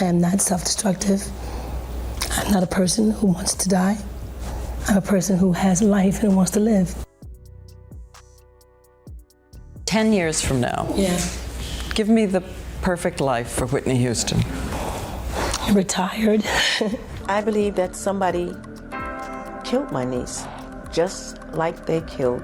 I am not self-destructive. I'm not a person who wants to die. I'm a person who has life and wants to live. 10 years from now, Yeah. give me the perfect life for Whitney Houston. Retired. I believe that somebody killed my niece, just like they killed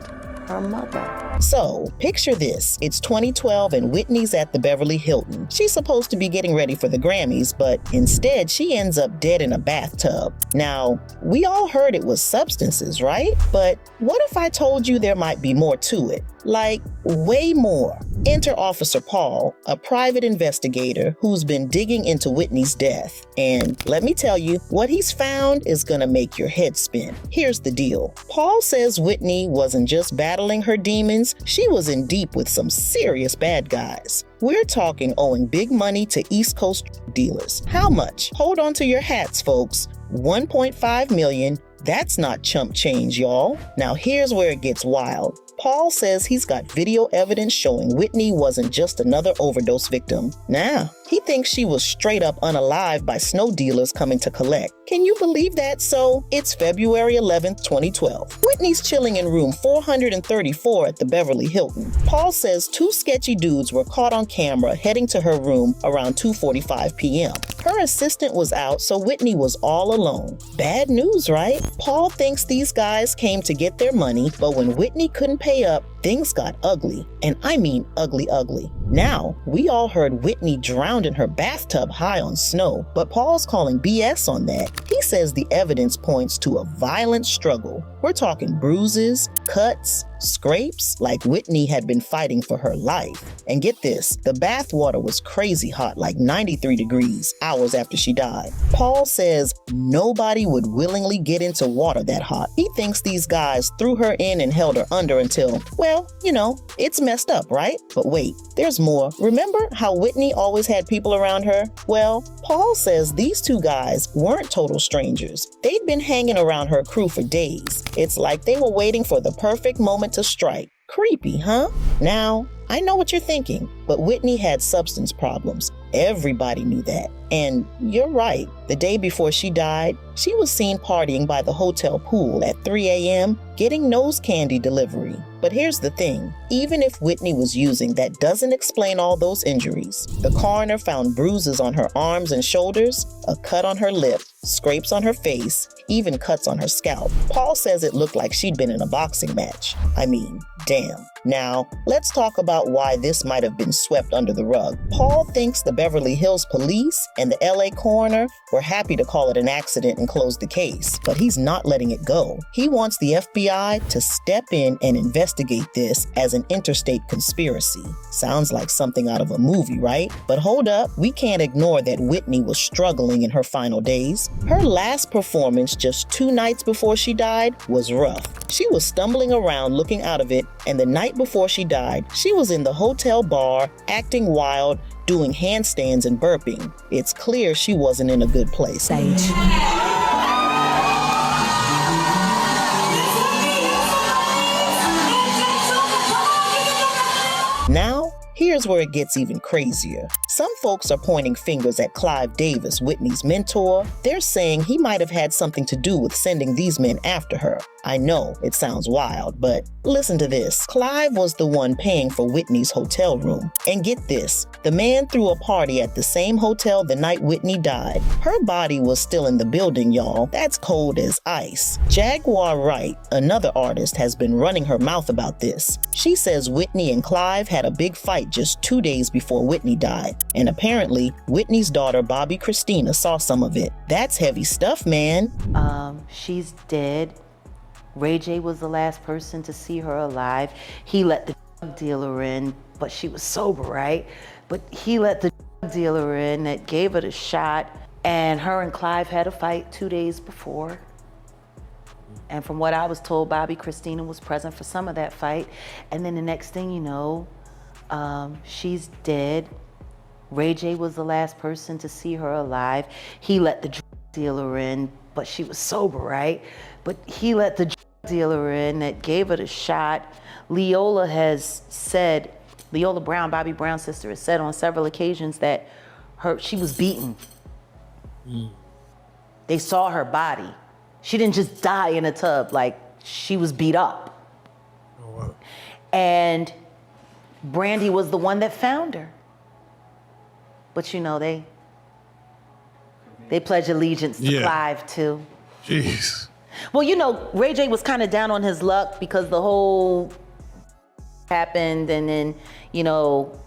her mother. So, picture this. It's 2012 and Whitney's at the Beverly Hilton. She's supposed to be getting ready for the Grammys, but instead she ends up dead in a bathtub. Now, we all heard it was substances, right? But what if I told you there might be more to it? Like, way more. Enter Officer Paul, a private investigator who's been digging into Whitney's death. And let me tell you, what he's found is gonna make your head spin. Here's the deal. Paul says Whitney wasn't just battling her demons, she was in deep with some serious bad guys. We're talking owing big money to East Coast dealers. How much? Hold on to your hats, folks. 1.5 million. That's not chump change, y'all. Now here's where it gets wild. Paul says he's got video evidence showing Whitney wasn't just another overdose victim. Nah, he thinks she was straight up unalived by snow dealers coming to collect. Can you believe that? So, it's February 11th, 2012. Whitney's chilling in room 434 at the Beverly Hilton. Paul says two sketchy dudes were caught on camera heading to her room around 2:45 p.m. Her assistant was out, so Whitney was all alone. Bad news, right? Paul thinks these guys came to get their money, but when Whitney couldn't pay up, things got ugly. And I mean ugly, ugly. Now, we all heard Whitney drowned in her bathtub high on snow, but Paul's calling BS on that. He says the evidence points to a violent struggle. We're talking bruises, cuts, scrapes, like Whitney had been fighting for her life. And get this, the bath water was crazy hot, like 93 degrees, hours after she died. Paul says nobody would willingly get into water that hot. He thinks these guys threw her in and held her under until, well, you know, it's messed up, right? But wait, there's more. Remember how Whitney always had people around her? Well, Paul says these two guys weren't total strangers. They'd been hanging around her crew for days. It's like they were waiting for the perfect moment to strike. Creepy, huh? Now, I know what you're thinking, but Whitney had substance problems. Everybody knew that. And you're right, the day before she died, she was seen partying by the hotel pool at 3 a.m., getting nose candy delivery. But here's the thing, even if Whitney was using, that doesn't explain all those injuries. The coroner found bruises on her arms and shoulders, a cut on her lip, scrapes on her face, even cuts on her scalp. Paul says it looked like she'd been in a boxing match. I mean, damn. Now, let's talk about why this might have been swept under the rug. Paul thinks the Beverly Hills police and the LA coroner were happy to call it an accident and close the case, but he's not letting it go. He wants the FBI to step in and investigate this as an interstate conspiracy. Sounds like something out of a movie, right? But hold up, we can't ignore that Whitney was struggling in her final days. Her last performance just 2 nights before she died was rough. She was stumbling around looking out of it, and the night before she died, she was in the hotel bar, acting wild, doing handstands and burping. It's clear she wasn't in a good place. Now, here's where it gets even crazier. Some folks are pointing fingers at Clive Davis, Whitney's mentor. They're saying he might have had something to do with sending these men after her. I know, it sounds wild, but listen to this. Clive was the one paying for Whitney's hotel room. And get this, the man threw a party at the same hotel the night Whitney died. Her body was still in the building, y'all. That's cold as ice. Jaguar Wright, another artist, has been running her mouth about this. She says Whitney and Clive had a big fight just 2 days before Whitney died. And apparently, Whitney's daughter, Bobby Christina, saw some of it. That's heavy stuff, man. She's dead. Ray J was the last person to see her alive. He let the drug dealer in, but she was sober, right? But he let the drug dealer in that gave her the shot, and her and Clive had a fight 2 days before. And from what I was told, Bobby Christina was present for some of that fight. And then the next thing you know, she's dead. Ray J was the last person to see her alive. He let the drug dealer in, but she was sober, right? But he let the drug dealer in that gave her the shot. Leola has said, Leola Brown, Bobby Brown's sister, has said on several occasions that she was beaten They saw her body. She didn't just die in a tub, like she was beat up. Oh, wow. And Brandy was the one that found her. But you know, they pledge allegiance to Clive too. Jeez. Well, you know, Ray J was kind of down on his luck because the whole happened, and then, you know,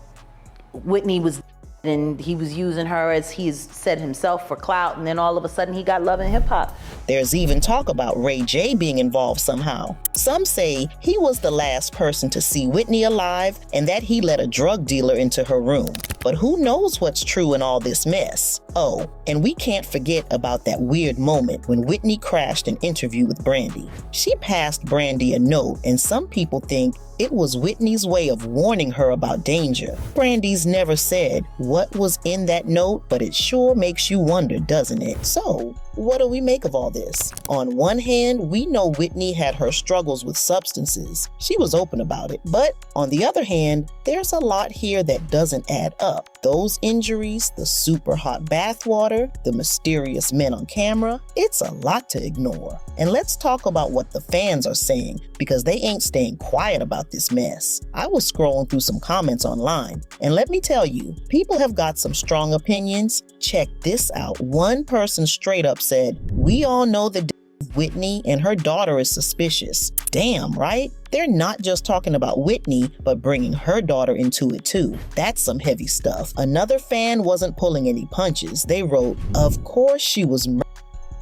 Whitney was, and he was using her, as he's said himself, for clout, and then all of a sudden he got Love and Hip Hop. There's even talk about Ray J being involved somehow. Some say he was the last person to see Whitney alive and that he let a drug dealer into her room. But who knows what's true in all this mess? Oh, and we can't forget about that weird moment when Whitney crashed an interview with Brandy. She passed Brandy a note, and some people think it was Whitney's way of warning her about danger. Brandy's never said what was in that note, but it sure makes you wonder, doesn't it? So, what do we make of all this? On one hand, we know Whitney had her struggles with substances. She was open about it. But on the other hand, there's a lot here that doesn't add up. Those injuries, the super hot bathwater, the mysterious men on camera, it's a lot to ignore. And let's talk about what the fans are saying, because they ain't staying quiet about this mess. I was scrolling through some comments online, and let me tell you, people have got some strong opinions. Check this out. One person straight up said, "We all know that Whitney and her daughter is suspicious." Damn, right? They're not just talking about Whitney, but bringing her daughter into it too. That's some heavy stuff. Another fan wasn't pulling any punches. They wrote, "Of course she was murdered.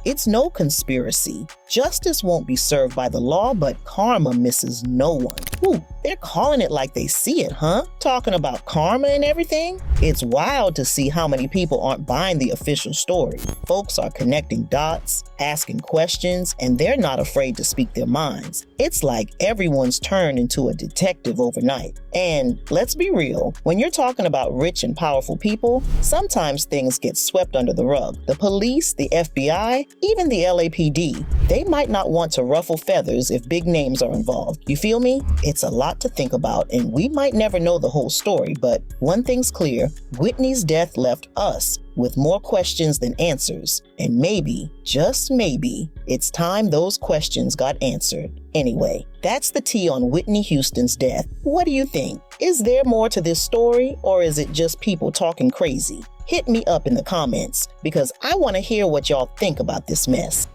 It's no conspiracy. Justice won't be served by the law, but karma misses no one." Whew, they're calling it like they see it, huh? Talking about karma and everything? It's wild to see how many people aren't buying the official story. Folks are connecting dots, asking questions, and they're not afraid to speak their minds. It's like everyone's turned into a detective overnight. And let's be real, when you're talking about rich and powerful people, sometimes things get swept under the rug. The police, the FBI, even the LAPD, they might not want to ruffle feathers if big names are involved. You feel me? It's a lot to think about, and we might never know the whole story, but one thing's clear, Whitney's death left us with more questions than answers. And maybe, just maybe, it's time those questions got answered. Anyway, that's the tea on Whitney Houston's death. What do you think? Is there more to this story, or is it just people talking crazy? Hit me up in the comments, because I want to hear what y'all think about this mess.